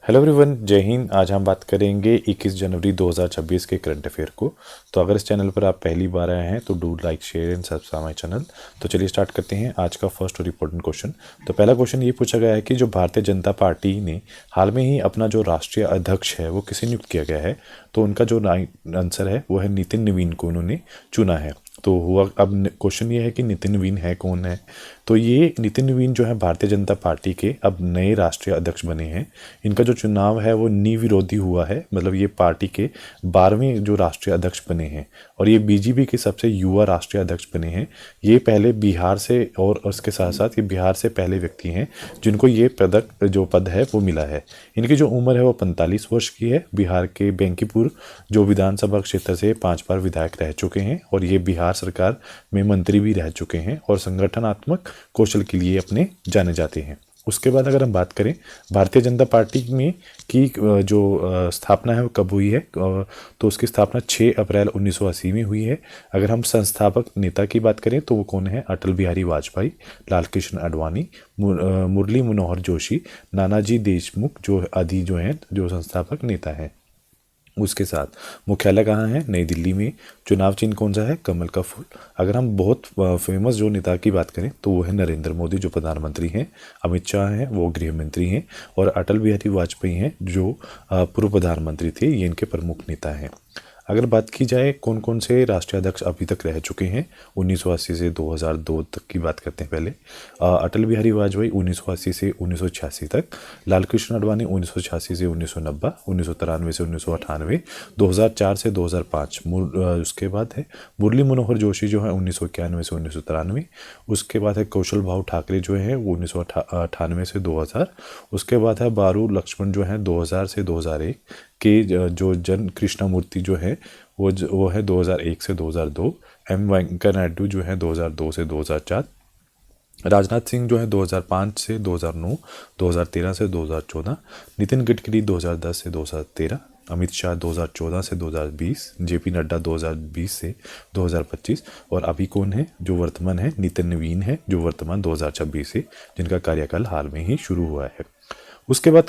Hello everyone, जय हिंद। आज हम बात करेंगे 21 जनवरी 2026 के करंट अफेयर को। तो अगर इस चैनल पर आप पहली बार आए हैं तो do like share and subscribe my channel. तो चलिए स्टार्ट करते हैं आज का फर्स्ट और इम्पोर्टेंट क्वेश्चन। तो पहला क्वेश्चन ये पूछा गया है कि जो भारतीय जनता पार्टी ने हाल में ही अपना जो राष्ट्रीय अध्यक्ष है वो किसे नियुक्त किया गया है। तो उनका जो आंसर है वो है नितिन नवीन को उन्होंने चुना है। तो हुआ अब क्वेश्चन ये है कि नितिन नवीन है कौन है। तो ये नितिन नवीन जो है भारतीय जनता पार्टी के अब नए राष्ट्रीय अध्यक्ष बने हैं। इनका जो चुनाव है वो निर्विरोधी हुआ है, मतलब ये पार्टी के 12वें जो राष्ट्रीय अध्यक्ष बने हैं और ये बीजेपी के सबसे युवा राष्ट्रीय अध्यक्ष बने हैं। ये पहले बिहार से और उसके साथ साथ ये बिहार से पहले व्यक्ति हैं जिनको ये पदक जो पद है वो मिला है। इनकी जो उम्र है वो 45 वर्ष की है। बिहार के बेंकीपुर जो विधानसभा क्षेत्र से 5 बार विधायक रह चुके हैं और ये बिहार सरकार में मंत्री भी रह चुके हैं और संगठनात्मक कौशल के लिए अपने जाने जाते हैं। उसके बाद अगर हम बात करें भारतीय जनता पार्टी में की जो स्थापना है वो कब हुई है, तो उसकी स्थापना 6 अप्रैल 1980 में हुई है। अगर हम संस्थापक नेता की बात करें तो वो कौन है, अटल बिहारी वाजपेयी, लाल कृष्ण आडवाणी, मुरली मनोहर जोशी, नानाजी देशमुख जो आदि जो हैं जो संस्थापक नेता हैं। उसके साथ मुख्यालय कहाँ है, नई दिल्ली में। चुनाव चिन्ह कौन सा है, कमल का फूल। अगर हम बहुत फेमस जो नेता की बात करें तो वो है नरेंद्र मोदी जो प्रधानमंत्री हैं, अमित शाह हैं वो गृह मंत्री हैं और अटल बिहारी वाजपेयी हैं जो पूर्व प्रधानमंत्री थे। ये इनके प्रमुख नेता हैं। अगर बात की जाए कौन कौन से राष्ट्रीय अध्यक्ष अभी तक रह चुके हैं 1980 से 2002 तक की बात करते हैं पहले। अटल बिहारी वाजपेयी 1980 से 1986 तक, लाल कृष्ण आडवाणी 1986 से 1990, 1993 से 1998, 2004 से 2005। उसके बाद है मुरली मनोहर जोशी जो है 1991 से 1993। उसके बाद है कौशल भाऊ ठाकरे जो है वो 1998 से 2000। उसके बाद है बारू लक्ष्मण जो है 2000 से 2001 के। जो जन कृष्णमूर्ति जो है वो है 2001 से 2002। एम वेंकैया नायडू जो है 2002 से 2004। राजनाथ सिंह जो है 2005 से 2009, 2013 से 2014। नितिन गडकरी 2010 से 2013। अमित शाह 2014 से 2020, जेपी नड्डा 2020 से 2025 और अभी कौन है जो वर्तमान है, नितिन नवीन है जो वर्तमान 2026 से, जिनका कार्यकाल हाल में ही शुरू हुआ है। उसके बाद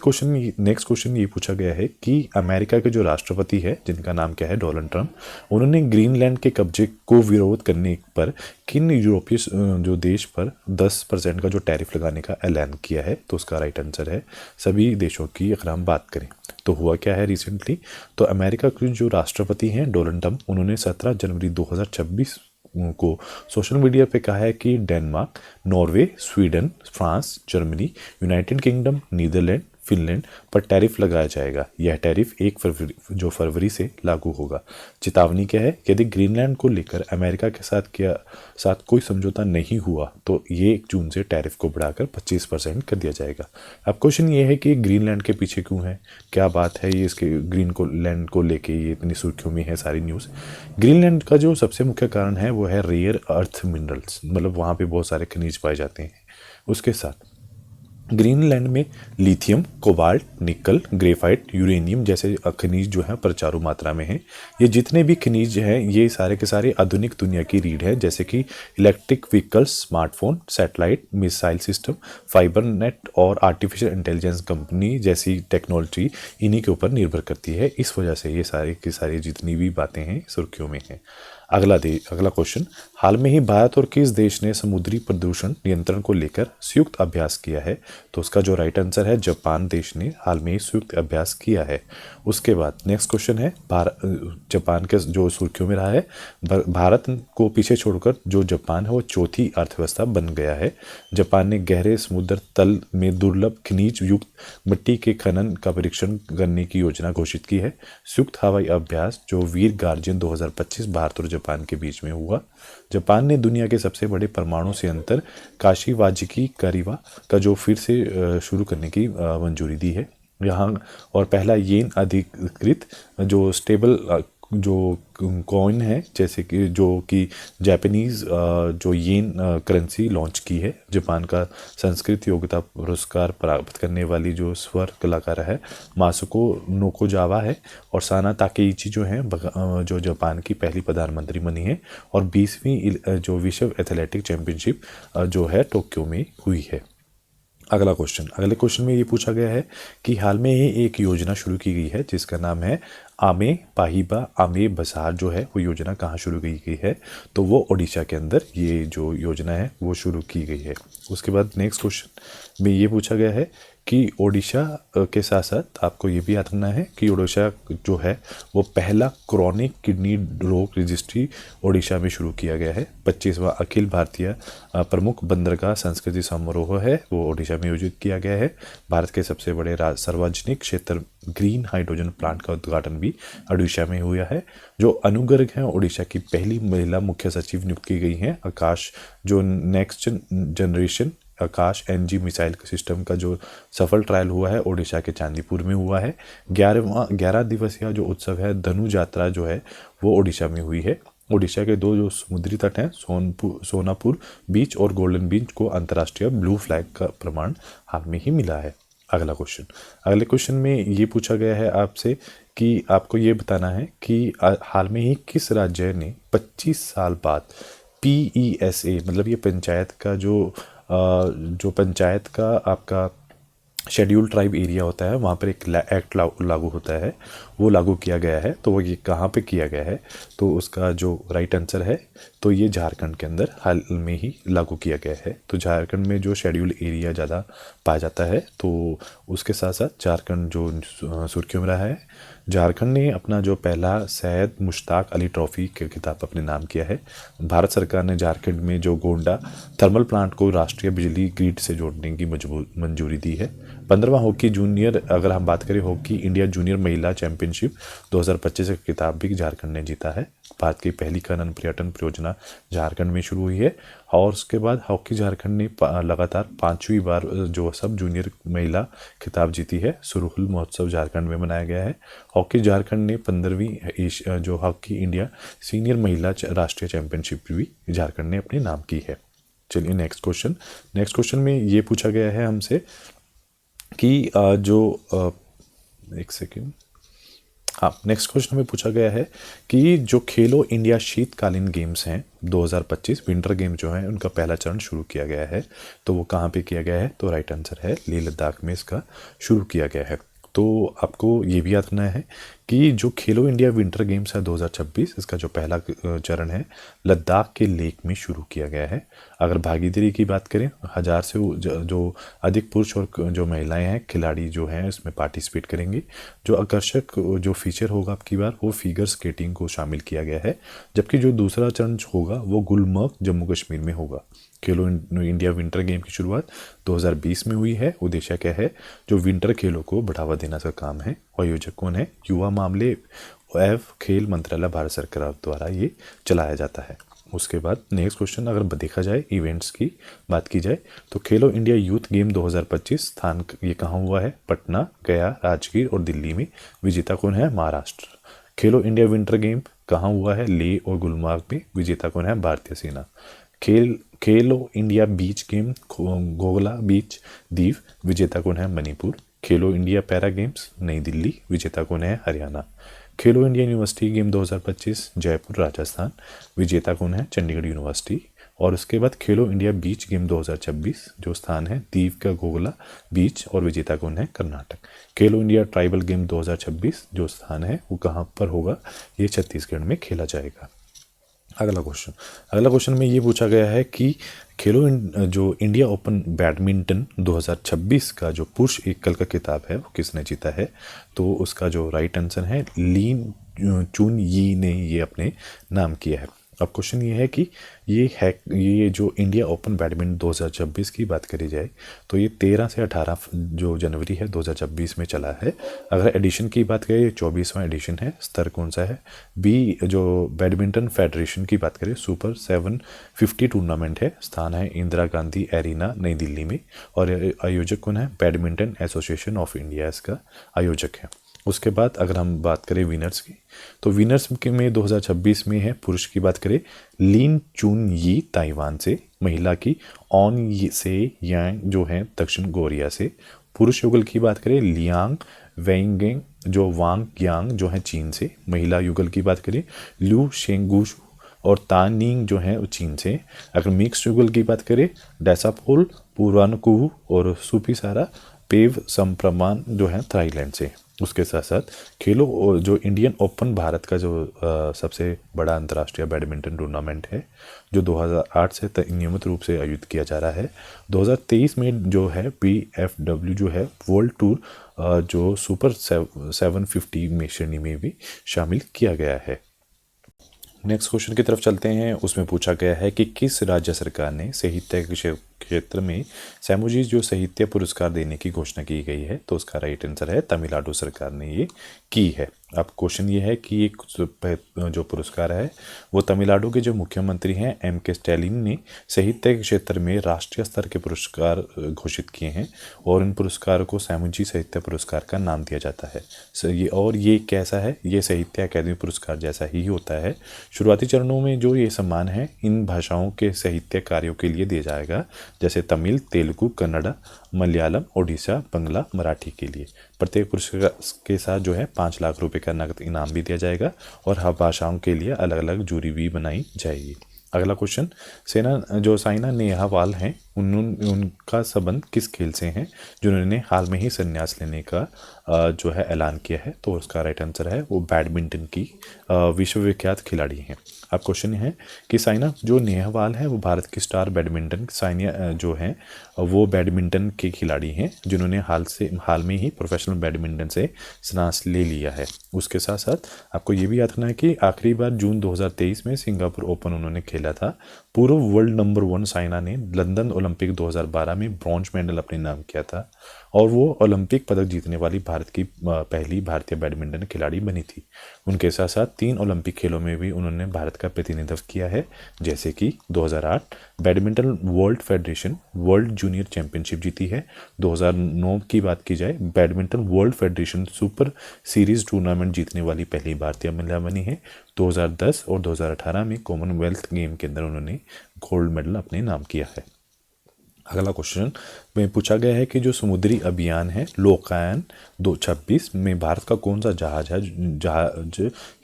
नेक्स्ट क्वेश्चन ये पूछा गया है कि अमेरिका के जो राष्ट्रपति है जिनका नाम क्या है, डोनाल्ड ट्रंप, उन्होंने ग्रीनलैंड के कब्जे को विरोध करने पर किन यूरोपीय जो देश पर 10% का जो टैरिफ लगाने का ऐलान किया है। तो उसका राइट आंसर है सभी देशों की। अगर हम बात करें तो हुआ क्या है रिसेंटली, तो अमेरिका के जो राष्ट्रपति हैं डोनाल्ड ट्रंप, उन्होंने 17 जनवरी 2026 को सोशल मीडिया पे कहा है कि Denmark, Norway, Sweden, France, Germany, United Kingdom, Netherland, Finland पर टैरिफ लगाया जाएगा। यह टैरिफ 1 फरवरी से लागू होगा। चेतावनी क्या है, यदि ग्रीनलैंड को लेकर अमेरिका के साथ कोई समझौता नहीं हुआ तो ये 1 जून से टैरिफ को बढ़ाकर 25% कर दिया जाएगा। अब क्वेश्चन ये है कि ग्रीनलैंड के पीछे क्यों है, क्या बात है ये इसके लैंड को लेके ये इतनी सुर्खियों में है सारी न्यूज़। ग्रीनलैंड का जो सबसे मुख्य कारण है वो है रेयर अर्थ मिनरल्स, मतलब वहाँ पे बहुत सारे खनिज पाए जाते हैं। उसके साथ ग्रीनलैंड में लिथियम, कोबाल्ट, निकल, ग्रेफाइट, यूरेनियम जैसे खनिज जो है प्रचारू मात्रा में हैं। ये जितने भी खनिज हैं ये सारे के सारे आधुनिक दुनिया की रीढ़ है, जैसे कि electric vehicles, smartphone, satellite, missile system, fibre net और आर्टिफिशियल इंटेलिजेंस कंपनी जैसी टेक्नोलॉजी इन्हीं के ऊपर निर्भर करती है। इस वजह से ये सारे की सारी जितनी भी बातें हैं सुर्खियों में हैं। अगला क्वेश्चन, हाल में ही भारत और किस देश ने समुद्री प्रदूषण नियंत्रण को लेकर संयुक्त अभ्यास किया है। तो उसका जो राइट आंसर है जापान देश ने हाल में ही संयुक्त अभ्यास किया है। उसके बाद नेक्स्ट क्वेश्चन है जापान के जो सुर्खियों में रहा है, भारत को पीछे छोड़कर जो जापान है वो चौथी अर्थव्यवस्था बन गया है। जापान ने गहरे समुद्र तल में दुर्लभ खनिज युक्त मिट्टी के खनन का परीक्षण करने की योजना घोषित की है। संयुक्त हवाई अभ्यास जो वीर गार्जियन 2025 भारत और जापान के बीच में हुआ। जापान ने दुनिया के सबसे बड़े परमाणु संयंत्र काशिवाजिकी कारिवा का जो फिर से शुरू करने की मंजूरी दी है यहाँ। और पहला येन अधिकृत जो स्टेबल जो कॉइन है, जैसे कि जो कि जापानीज जो येन करेंसी लॉन्च की है। जापान का संस्कृत योग्यता पुरस्कार प्राप्त करने वाली जो स्वर कलाकार है मासुको नोकोजावा है और साना ताकेइची जो है जो जापान की पहली प्रधानमंत्री बनी है। और 20वीं जो विश्व एथलेटिक चैंपियनशिप जो है टोक्यो में हुई है। अगले क्वेश्चन में ये पूछा गया है कि हाल में ही एक योजना शुरू की गई है जिसका नाम है आमे पाहिबा आमे बसार जो है वो योजना कहाँ शुरू की गई है, तो वो ओडिशा के अंदर ये जो योजना है वो शुरू की गई है। उसके बाद नेक्स्ट क्वेश्चन में ये पूछा गया है कि ओडिशा के साथ साथ आपको ये भी याद रखना है कि ओडिशा जो है वो पहला क्रॉनिक किडनी रोग रजिस्ट्री ओडिशा में शुरू किया गया है। 25वां अखिल भारतीय प्रमुख बंदरगाह संस्कृति समारोह है वो ओडिशा में आयोजित किया गया है। भारत के सबसे बड़े सार्वजनिक क्षेत्र ग्रीन हाइड्रोजन प्लांट का उद्घाटन भी ओडिशा में हुआ है। जो अनुगर्ग हैं ओडिशा की पहली महिला मुख्य सचिव नियुक्त की गई हैं। आकाश जो नेक्स्ट जनरेशन आकाश एनजी मिसाइल सिस्टम का जो सफल ट्रायल हुआ है ओडिशा के चांदीपुर में हुआ है। 11 दिवसीय जो उत्सव है धनु यात्रा जो है वो ओडिशा में हुई है। ओडिशा के दो जो समुद्री तट हैं सोनापुर बीच और गोल्डन बीच को अंतर्राष्ट्रीय ब्लू फ्लैग का प्रमाण हाल में ही मिला है। अगले क्वेश्चन में ये पूछा गया है आपसे कि आपको ये बताना है कि हाल में ही किस राज्य ने 25 साल बाद PESA मतलब ये पंचायत का जो पंचायत का आपका शेड्यूल ट्राइब एरिया होता है वहाँ पर एक एक्ट लागू होता है वो लागू किया गया है। तो वो ये कहाँ पे किया गया है, तो उसका जो राइट आंसर है तो ये झारखंड के अंदर हाल में ही लागू किया गया है। तो झारखंड में जो शेड्यूल एरिया ज़्यादा पाया जाता है तो उसके साथ साथ झारखंड जो सुर्खियों में रहा है। झारखंड ने अपना जो पहला सैयद मुश्ताक अली ट्रॉफी का खिताब अपने नाम किया है। भारत सरकार ने झारखंड में जो गोंडा थर्मल प्लांट को राष्ट्रीय बिजली ग्रिड से जोड़ने की मंजूरी दी है। 15वां हॉकी जूनियर अगर हम बात करें हॉकी इंडिया जूनियर महिला चैंपियनशिप 2025 का खिताब भी झारखंड ने जीता है। भारत की पहली खनन पर्यटन परियोजना झारखंड में शुरू हुई है। और उसके बाद हॉकी झारखंड ने लगातार 5वीं बार जो सब जूनियर महिला खिताब जीती है। सुरहुल महोत्सव झारखंड में मनाया गया है। हॉकी झारखंड ने 15वीं जो हॉकी इंडिया सीनियर महिला राष्ट्रीय चैंपियनशिप भी झारखंड ने अपने नाम की है। चलिए नेक्स्ट क्वेश्चन में ये पूछा गया है हमसे कि एक सेकेंड नेक्स्ट क्वेश्चन में पूछा गया है कि जो खेलो इंडिया शीतकालीन गेम्स हैं 2025 विंटर गेम जो है उनका पहला चरण शुरू किया गया है। तो वो कहाँ पे किया गया है, तो राइट आंसर है लेह लद्दाख में इसका शुरू किया गया है। तो आपको ये भी याद रखना है कि जो खेलो इंडिया विंटर गेम्स है 2026 इसका जो पहला चरण है लद्दाख के लेक में शुरू किया गया है। अगर भागीदारी की बात करें 1000 से जो अधिक पुरुष और जो महिलाएं हैं खिलाड़ी जो हैं इसमें पार्टिसिपेट करेंगे। जो आकर्षक जो फीचर होगा आपकी बार वो फिगर स्केटिंग को शामिल किया गया है। जबकि जो दूसरा चरण होगा वो गुलमर्ग जम्मू कश्मीर में होगा। खेलो इंडिया विंटर गेम की शुरुआत 2020 में हुई है। उद्देश्य क्या है, जो विंटर खेलों को बढ़ावा देने का काम है। आयोजक कौन है, युवा मामले एवं खेल मंत्रालय भारत सरकार द्वारा ये चलाया जाता है। उसके बाद नेक्स्ट क्वेश्चन अगर देखा जाए इवेंट्स की बात की जाए तो खेलो इंडिया यूथ गेम 2025 स्थान ये कहाँ हुआ है, पटना, गया, राजगीर और दिल्ली में। विजेता कौन है, महाराष्ट्र। खेलो इंडिया विंटर गेम कहाँ हुआ है, लेह और गुलमर्ग में। विजेता कौन है, भारतीय सेना। खेलो इंडिया बीच गेम घोगला बीच दीव। विजेता कौन है, मणिपुर। खेलो इंडिया पैरा गेम्स नई दिल्ली। विजेता कौन है, हरियाणा। खेलो India university game 2025 Jaipur Rajasthan. विजेता कौन है, चंडीगढ़ यूनिवर्सिटी। और उसके बाद खेलो इंडिया बीच गेम 2026 जो स्थान है दीव का घोगला बीच और विजेता कौन है, कर्नाटक। खेलो इंडिया ट्राइबल गेम 2026 जो स्थान है वो कहाँ पर होगा, ये छत्तीसगढ़ में खेला जाएगा। अगला क्वेश्चन में ये पूछा गया है कि खेलो जो इंडिया ओपन बैडमिंटन 2026 का जो पुरुष एकल का खिताब है वो किसने जीता है, तो उसका जो राइट आंसर है लीन चुन यी ने ये अपने नाम किया है। अब क्वेश्चन ये है कि ये जो इंडिया ओपन बैडमिंटन 2026 की बात करी जाए तो ये 13 से 18 जो जनवरी है 2026 में चला है। अगर एडिशन की बात करें 24वां एडिशन है। स्तर कौन सा है, बी जो बैडमिंटन फेडरेशन की बात करें सुपर 750 टूर्नामेंट है। स्थान है इंदिरा गांधी एरिना नई दिल्ली में। और आयोजक कौन है, बैडमिंटन एसोसिएशन ऑफ इंडिया इसका आयोजक है। उसके बाद अगर हम बात करें विनर्स की तो विनर्स में 2026 में है। पुरुष की बात करें लीन चुन यी ताइवान से। महिला की ऑन से यांग जो है दक्षिण कोरिया से। पुरुष युगल की बात करें लियांग वेंगेंग जो वांग यांग जो है चीन से। महिला युगल की बात करें लू शेंगुशु और तानिंग जो है वो चीन से। अगर मिक्स युगल की बात करें, डेसापोल, पुरानकुहू और सुपिसारा पेव संप्रमान जो है थाईलैंड से। उसके साथ साथ खेलो और जो इंडियन ओपन भारत का जो सबसे बड़ा अंतर्राष्ट्रीय बैडमिंटन टूर्नामेंट है, जो 2008 से नियमित रूप से आयोजित किया जा रहा है। 2023 में जो है PFW जो है वर्ल्ड टूर जो सुपर 750 में श्रेणी में भी शामिल किया गया है। नेक्स्ट क्वेश्चन की तरफ चलते हैं। उसमें पूछा गया है कि किस राज्य सरकार ने साहित्य के क्षेत्र में सैमुजी जो साहित्य पुरस्कार देने की घोषणा की गई है? तो उसका राइट आंसर है तमिलनाडु सरकार ने ये की है। अब क्वेश्चन ये है कि ये जो पुरस्कार है वो तमिलनाडु के जो मुख्यमंत्री हैं MK स्टैलिन ने साहित्य के क्षेत्र में राष्ट्रीय स्तर के पुरस्कार घोषित किए हैं और इन पुरस्कारों को सैमुजी साहित्य पुरस्कार का नाम दिया जाता है। ये कैसा है? ये साहित्य अकादमी पुरस्कार जैसा ही होता है। शुरुआती चरणों में जो ये सम्मान है इन भाषाओं के साहित्य कार्यों के लिए दिया जाएगा, जैसे तमिल, तेलुगु, कन्नड़ा, मलयालम, ओडिशा, बंगला, मराठी के लिए। प्रत्येक पुरस्कार के साथ जो है 5 लाख रुपए का नकद इनाम भी दिया जाएगा और हर भाषाओं के लिए अलग अलग जूरी भी बनाई जाएगी। अगला क्वेश्चन, साइना नेहवाल हैं उनका संबंध किस खेल से है जिन्होंने हाल में ही संन्यास लेने का जो है ऐलान किया है? तो उसका राइट आंसर है वो बैडमिंटन की विश्वविख्यात खिलाड़ी हैं। अब क्वेश्चन है कि साइना जो नेहवाल है वो भारत की स्टार बैडमिंटन साइना जो हैं वो बैडमिंटन के खिलाड़ी हैं जिन्होंने हाल में ही प्रोफेशनल बैडमिंटन से संन्यास ले लिया है। उसके साथ साथ आपको ये भी याद रखना है कि आखिरी बार जून 2023 में सिंगापुर ओपन उन्होंने खेला था। पूर्व वर्ल्ड नंबर 1 साइना ने लंदन ओलंपिक 2012 में ब्रॉन्ज मेडल अपने नाम किया था और वो ओलंपिक पदक जीतने वाली भारत की पहली भारतीय बैडमिंटन खिलाड़ी बनी थी। उनके साथ साथ 3 ओलंपिक खेलों में भी उन्होंने भारत का प्रतिनिधित्व किया है, जैसे कि 2008 badminton world federation world junior championship जीती है। 2009 की बात की जाए, badminton world federation super series tournament जीतने वाली पहली भारतीय महिला बनी है। 2010 और 2018 में कॉमनवेल्थ गेम के अंदर उन्होंने गोल्ड मेडल अपने नाम किया है। अगला क्वेश्चन में पूछा गया है कि जो समुद्री अभियान है लोकायन 2026 में भारत का कौन सा जहाज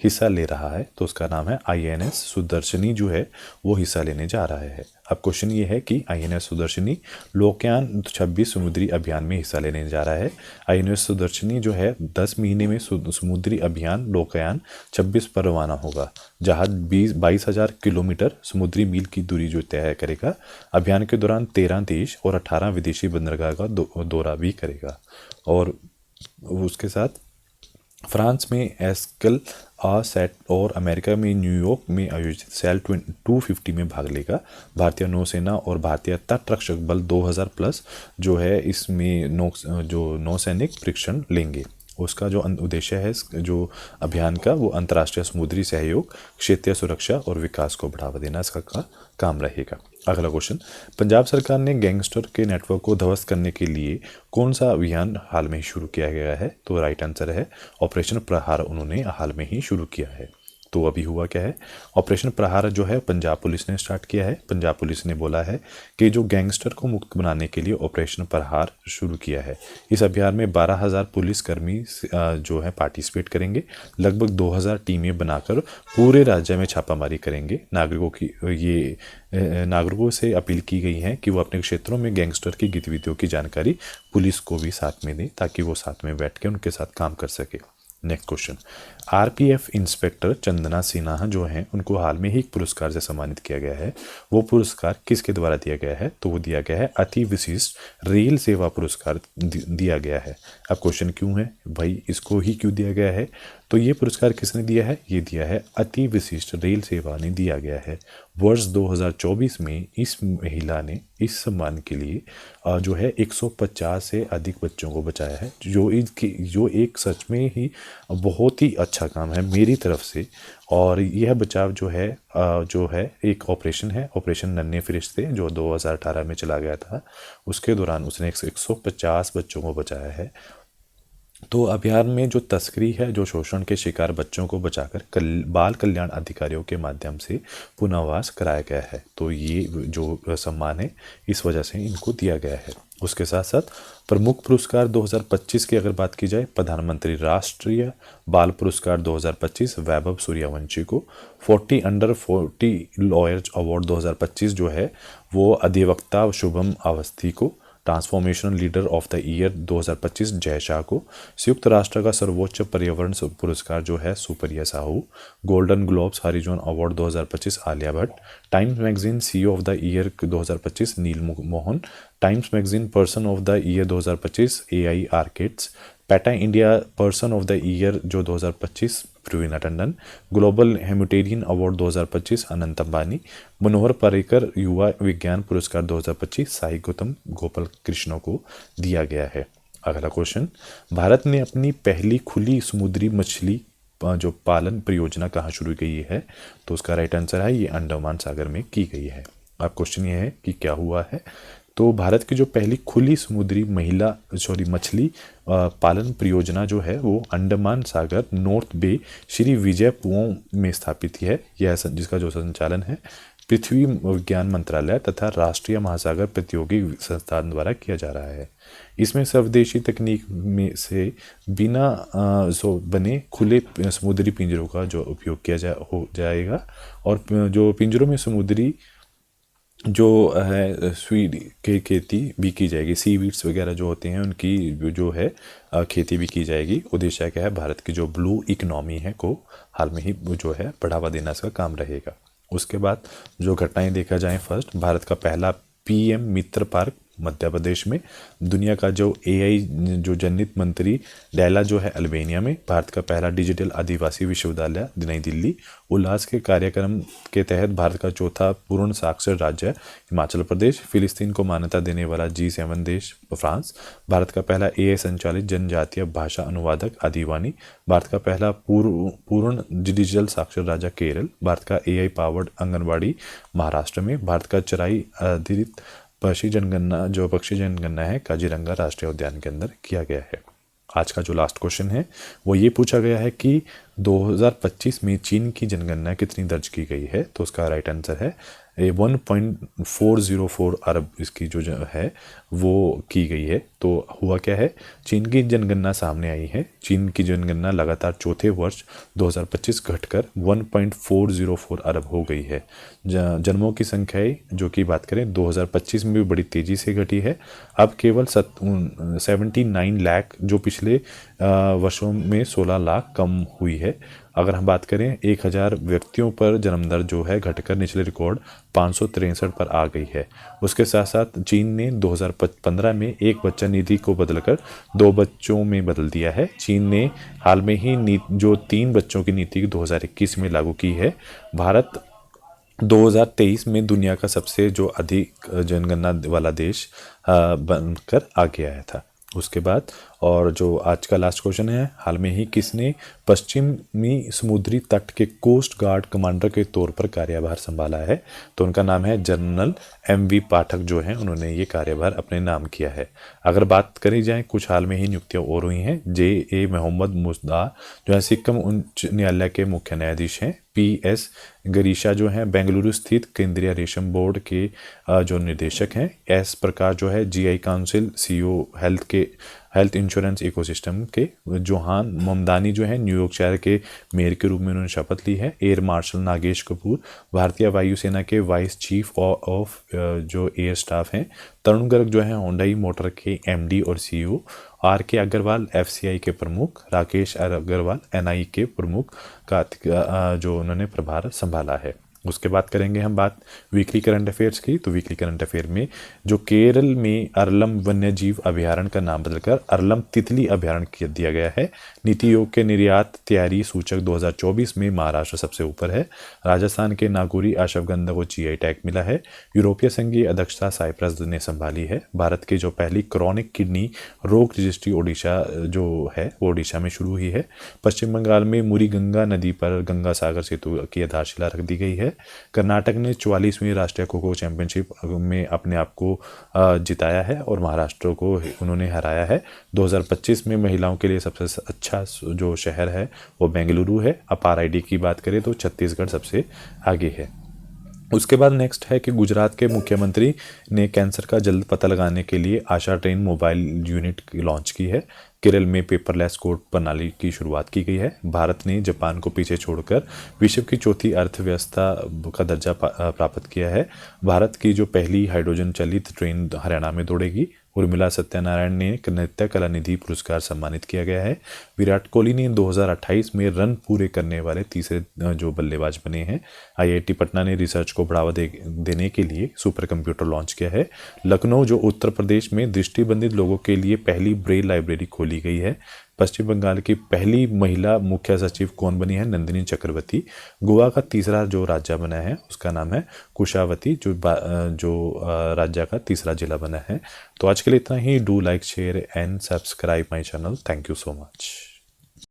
हिस्सा ले रहा है? तो उसका नाम है INS सुदर्शनी जो है वो हिस्सा लेने जा रहा है। अब क्वेश्चन ये है कि INS सुदर्शनी लोकायन 26 समुद्री अभियान में हिस्सा लेने जा रहा है। INS सुदर्शनी जो है 10 महीने में समुद्री अभियान लोकायन 26 पर रवाना होगा। जहाज 22,000 किलोमीटर समुद्री मील की दूरी जो तय करेगा। अभियान के दौरान 13 देश और 18 विदेशी बंदरगाह का दौरा भी करेगा और उसके साथ फ्रांस में एस्कल सेट और अमेरिका में न्यूयॉर्क में आयोजित सेल 250 में भाग लेगा। भारतीय नौसेना और भारतीय तटरक्षक बल 2000 प्लस जो है इसमें नौसैनिक प्रशिक्षण लेंगे। उसका जो उद्देश्य है जो अभियान का वो अंतर्राष्ट्रीय समुद्री सहयोग, क्षेत्रीय सुरक्षा और विकास को बढ़ावा देना इसका काम रहेगा। अगला क्वेश्चन, पंजाब सरकार ने गैंगस्टर के नेटवर्क को ध्वस्त करने के लिए कौन सा अभियान हाल में ही शुरू किया गया है? तो राइट आंसर है ऑपरेशन प्रहार उन्होंने हाल में ही शुरू किया है। तो अभी हुआ क्या है, ऑपरेशन प्रहार जो है पंजाब पुलिस ने स्टार्ट किया है। पंजाब पुलिस ने बोला है कि जो गैंगस्टर को मुक्त बनाने के लिए ऑपरेशन प्रहार शुरू किया है। इस अभियान में 12,000 पुलिसकर्मी जो है पार्टिसिपेट करेंगे। लगभग 2,000 टीमें बनाकर पूरे राज्य में छापामारी करेंगे। नागरिकों से अपील की गई है कि वो अपने क्षेत्रों में गैंगस्टर की गतिविधियों की जानकारी पुलिस को भी साथ में दें ताकि वो साथ में बैठ के उनके साथ काम कर सके। Next question, RPF inspector Chandana Sinha जो हैं उनको हाल में ही एक पुरस्कार से सम्मानित किया गया है। वो पुरस्कार किसके द्वारा दिया गया है? तो वो दिया गया है अति विशिष्ट रेल सेवा पुरस्कार दिया गया है। अब क्वेश्चन क्यों है भाई, इसको ही क्यों दिया गया है? तो ये पुरस्कार किसने दिया है? ये दिया है अति विशिष्ट रेल सेवा ने दिया गया है। वर्ष 2024 में इस महिला ने इस सम्मान के लिए जो है 150 से अधिक बच्चों को बचाया है, जो एक सच में ही बहुत ही अच्छा काम है मेरी तरफ से। और यह बचाव जो है एक ऑपरेशन है, ऑपरेशन नन्हे फरिश्ते जो 2018 में चला गया था। उसके दौरान उसने 150 बच्चों को बचाया है तो अभियान में जो तस्करी है, जो शोषण के शिकार बच्चों को बचाकर बाल कल्याण अधिकारियों के माध्यम से पुनर्वास कराया गया है। तो ये जो सम्मान है इस वजह से इनको दिया गया है। उसके साथ साथ प्रमुख पुरस्कार 2025 की अगर बात की जाए, प्रधानमंत्री राष्ट्रीय बाल पुरस्कार 2025 वैभव सूर्यवंशी को, 40 अंडर 40 लॉयर्स अवार्ड 2025 जो है वो अधिवक्ता शुभम अवस्थी को, transformational leader of the year 2025 Jay Shah को, संयुक्त राष्ट्र का सर्वोच्च पर्यावरण पुरस्कार जो है Supriya Sahu, golden globes horizon award 2025 Alia Bhatt, Times magazine CEO of the year 2025 Neal Mohan, Times magazine person of the year 2025 AI architects, PETA India person of the year जो 2025 Praveena Tandon, global humanitarian award 2025 Anant Ambani, Manohar Parrikar युवा विज्ञान पुरस्कार 2025 साई गौतम गोपाल कृष्ण को दिया गया है। अगला क्वेश्चन, भारत ने अपनी पहली खुली समुद्री मछली जो पालन परियोजना कहाँ शुरू की है? तो उसका राइट आंसर है ये अंडमान सागर में की गई है। अब क्वेश्चन ये है कि क्या हुआ है? तो भारत की जो पहली खुली समुद्री मछली पालन परियोजना जो है वो अंडमान सागर नॉर्थ बे श्री विजयपुरम में स्थापित है। यह जिसका जो संचालन है पृथ्वी विज्ञान मंत्रालय तथा राष्ट्रीय महासागर प्रतियोगी संस्थान द्वारा किया जा रहा है। इसमें स्वदेशी तकनीक में से बिना बने खुले समुद्री पिंजरों का जो उपयोग किया हो जाएगा और जो पिंजरों में समुद्री जो है स्वीड की खेती भी की जाएगी। सीवीड्स वगैरह जो होते हैं उनकी जो है खेती भी की जाएगी। उद्देश्य क्या है? भारत की जो ब्लू इकोनॉमी है को हाल में ही जो है बढ़ावा देना इसका काम रहेगा। उसके बाद जो घटनाएं देखा जाए, फर्स्ट भारत का पहला पीएम मित्र पार्क मध्य प्रदेश में, दुनिया का जो एआई जो जनित मंत्री डैला जो है अल्बानिया में, भारत का पहला डिजिटल आदिवासी विश्वविद्यालय नई दिल्ली, उल्लास के कार्यक्रम के तहत भारत का चौथा पूर्ण साक्षर राज्य हिमाचल प्रदेश, फिलिस्तीन को मान्यता देने वाला G7 देश फ्रांस, भारत का पहला एआई संचालित जनजातीय भाषा अनुवादक आदिवानी, भारत का पहला पूर्ण डिजिटल साक्षर राज्य केरल, भारत का एआई पावर्ड आंगनबाड़ी महाराष्ट्र में, भारत का चराई आधारित पक्षी जनगणना है काजीरंगा राष्ट्रीय उद्यान के अंदर किया गया है। आज का जो लास्ट क्वेश्चन है वो ये पूछा गया है कि 2025 में चीन की जनगणना कितनी दर्ज की गई है? तो उसका राइट आंसर है 1.404 अरब इसकी जो है वो की गई है। तो हुआ क्या है, चीन की जनगणना सामने आई है। चीन की जनगणना लगातार चौथे वर्ष 2025 घटकर 1.404 अरब हो गई है। जन्मों की संख्या जो की बात करें 2025 में भी बड़ी तेज़ी से घटी है। अब केवल 79 लाख जो पिछले वर्षों में 16 लाख कम हुई है। अगर हम बात करें 1000 व्यक्तियों पर जन्म दर जो है घटकर निचले रिकॉर्ड 563 पर आ गई है। उसके साथ साथ चीन ने 2015 में एक बच्चा नीति को बदलकर 2 बच्चों में बदल दिया है। चीन ने हाल में ही जो 3 बच्चों की नीति 2021 में लागू की है। भारत 2023 में दुनिया का सबसे जो अधिक जनगणना वाला देश बनकर आगे आया था। उसके बाद और जो आज का लास्ट क्वेश्चन है, हाल में ही किसने पश्चिमी समुद्री तट के कोस्ट गार्ड कमांडर के तौर पर कार्यभार संभाला है? तो उनका नाम है जनरल MV पाठक जो हैं, उन्होंने ये कार्यभार अपने नाम किया है। अगर बात करी जाए कुछ हाल में ही नियुक्तियां और हुई हैं, JA मोहम्मद मुस्दा जो है सिक्किम उच्च न्यायालय के मुख्य न्यायाधीश हैं। PS गिरीशा जो हैं बेंगलुरु स्थित केंद्रीय रेशम बोर्ड के जो निदेशक हैं। S प्रकाश जो है GI council CEO health insurance ecosystem के। जोहान ममदानी जो है न्यूयॉर्क शहर के मेयर के रूप में उन्होंने शपथ ली है। एयर मार्शल नागेश कपूर भारतीय वायुसेना के वाइस चीफ ऑफ जो एयर स्टाफ हैं। तरुण गर्ग जो है होंडाई मोटर के MD और CEO। RK अग्रवाल FCI के प्रमुख। राकेश अग्रवाल NI के प्रमुख का जो उन्होंने प्रभार संभाला है। उसके बाद करेंगे हम बात वीकली करंट अफेयर्स की। तो वीकली करंट अफेयर में जो केरल में अरलम वन्य जीव अभ्यारण्य का नाम बदलकर अरलम तितली अभ्यारण्य कर दिया गया है। नीति आयोग के निर्यात तैयारी सूचक 2024 में महाराष्ट्र सबसे ऊपर है। राजस्थान के नागौरी अश्वगंधा को GI टैग मिला है। यूरोपीय संघ की अध्यक्षता साइप्रस ने संभाली है। भारत की जो पहली क्रॉनिक किडनी रोग रजिस्ट्री ओडिशा जो है वो ओडिशा में शुरू हुई है। पश्चिम बंगाल में मुरी गंगा नदी पर गंगा सागर सेतु की आधारशिला रख दी गई है। है। कर्नाटक ने 44वीं राष्ट्रीय खो खो चैंपियनशिप में अपने आप को जिताया है और महाराष्ट्र को उन्होंने हराया है। 2025 में महिलाओं के लिए सबसे अच्छा जो शहर है वो बेंगलुरु है। अपार आईडी की बात करें तो छत्तीसगढ़ सबसे आगे है। उसके बाद नेक्स्ट है कि गुजरात के मुख्यमंत्री ने कैंसर का जल्द पता लगाने के लिए आशा ट्रेन मोबाइल यूनिट लॉन्च की है। केरल में पेपरलेस कोर्ट प्रणाली की शुरुआत की गई है। भारत ने जापान को पीछे छोड़कर विश्व की चौथी अर्थव्यवस्था का दर्जा प्राप्त किया है। भारत की जो पहली हाइड्रोजन चालित ट्रेन हरियाणा में दौड़ेगी। उर्मिला सत्यानारायण ने नृत्य कला निधि पुरस्कार सम्मानित किया गया है। विराट कोहली ने 2028 में रन पूरे करने वाले तीसरे जो बल्लेबाज बने हैं। आईआईटी पटना ने रिसर्च को बढ़ावा देने के लिए सुपर कंप्यूटर लॉन्च किया है। लखनऊ जो उत्तर प्रदेश में दृष्टिबंधित लोगों के लिए पहली ब्रेल लाइब्रेरी खोली गई है। पश्चिम बंगाल की पहली महिला मुख्य सचिव कौन बनी है? नंदिनी चक्रवर्ती। गोवा का तीसरा जो राज्य बना है उसका नाम है कुशावती, जो राज्य का तीसरा जिला बना है। तो आज के लिए इतना ही। Do like share and subscribe my channel. Thank you so much.